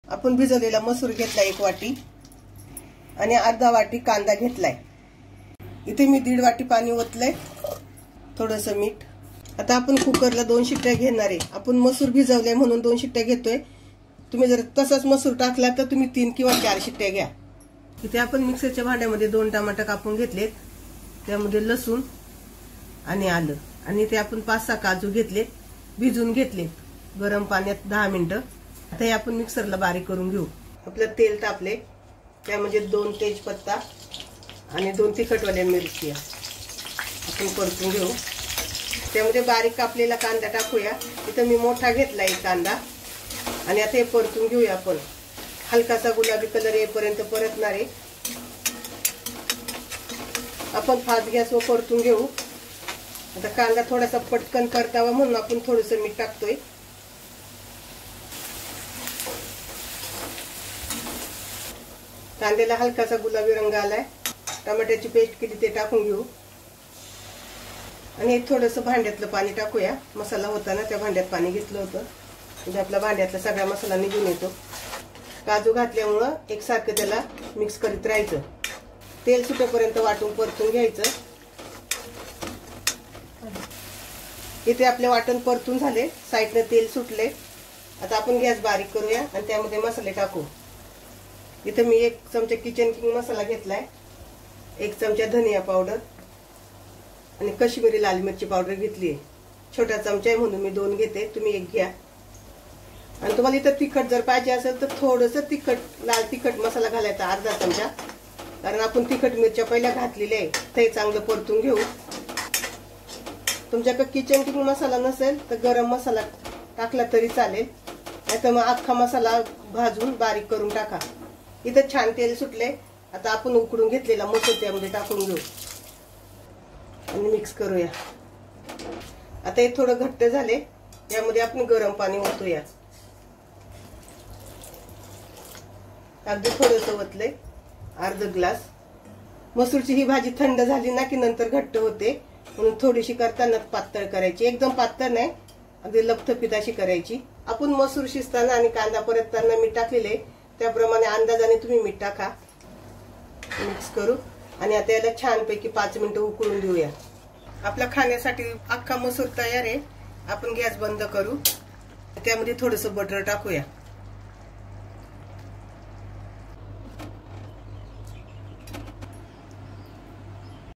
आपण भिजवलेला मसूर घेतला 1 वाटी आणि अर्धा वाटी कांदा घेतलाय। इथे मी 1.5 वाटी पाणी ओतलंय, थोडंसं मीठ। आता आपण कुकरला 2 शिट्ट्या घेणार आहे। आपण मसूर भिजवलाय म्हणून 2 शिट्ट्या घेतोय। तुम्ही जर तसाच मसूर टाकला तर तुम्ही 3 किंवा 4 शिट्ट्या घ्या। इथे आपण मिक्सरच्या भांड्यामध्ये 2 टमाटर कापून घेतलेत, त्यामध्ये लसूण आणि आलं, आणि इथे आपण 5-6 काजू घेतले, भिजून घेतले गरम पाण्यात 10 मिनिटं। आता हे आपण मिक्सरला बारीक करून घेऊ। आपलं तेल तापले, त्यामध्ये 2 तेजपत्ता आणि 2 तिखटवाल्या मिरच्या आपण परतून घेऊ। त्यामध्ये बारीक कापलेला कांदा टाकूया। इथं मी मोठा घेतलाय कांदा, आणि आता हे परतून घेऊया आपण। हलकासा गुलाबी कलर येईपर्यंत परतणार आहे। आपण फास्ट गॅसवर परतून घेऊ। आता कांदा थोडासा पटकन परतावा म्हणून आपण थोडंसं मीठ टाकतोय। कांद्याला हलकासा गुलाबी रंग आलाय। टमाट्याची पेस्ट केली ते टाकून घेऊ, आणि थोडंसं भांड्यातलं पाणी टाकूया। मसाला होता ना त्या भांड्यात पाणी घेतलं होतं, म्हणजे आपल्या भांड्यातला सगळा मसाला निघून येतो। काजू घातल्यामुळं एकसारखं त्याला मिक्स करीत राहायचं। तेल सुटेपर्यंत वाटून परतून घ्यायचं। इथे आपले वाटण परतून झाले, साईडने तेल सुटले। आता आपण गॅस बारीक करूया आणि त्यामध्ये मसाले टाकू। इथे मी 1 चमचा किचन किंग मसाला घेतलाय, 1 चमचा धनिया पावडर आणि काश्मीरी लाल मिरची पावडर घेतली आहे। छोटा चमचा आहे म्हणून मी 2 घेते, तुम्ही 1 घ्या। आणि तुम्हाला इथं तिखट जर पाहिजे असेल तर थोडंसं तिखट, लाल तिखट मसाला घालायचा अर्धा चमचा, कारण आपण तिखट मिरच्या पहिल्या घातलेल्या आहे। ते चांगलं परतून घेऊ। तुमच्याकडे किचन किंग मसाला नसेल तर गरम मसाला टाकला तरी चालेल, नाहीतर मग अख्खा मसाला भाजून बारीक करून टाका। इथं छान तेल सुटले। आता आपण उकडून घेतलेला मसूर त्यामध्ये टाकून घेऊ आणि मिक्स करूया। आता हे थोडं घट्ट झाले, यामध्ये आपण गरम पाणी ओतूया। अगदी थोडंसं ओतलंय, अर्धा ग्लास। मसूरची ही भाजी थंड झाली ना की नंतर घट्ट होते, म्हणून थोडीशी करताना पातळ करायची, एकदम पातळ नाही, अगदी लपथपीत अशी करायची। आपण मसूर शिजताना आणि कांदा परतताना मीठ टाकलेले, त्याप्रमाणे अंदाजाने तुम्ही मीठ टाका। मिक्स करू आणि आता याला छानपैकी 5 मिनिटं उकळून देऊया। आपल्या खाण्यासाठी अख्खा मसूर तयार आहे। आपण गॅस बंद करू, त्यामध्ये थोडंसं बटर टाकूया।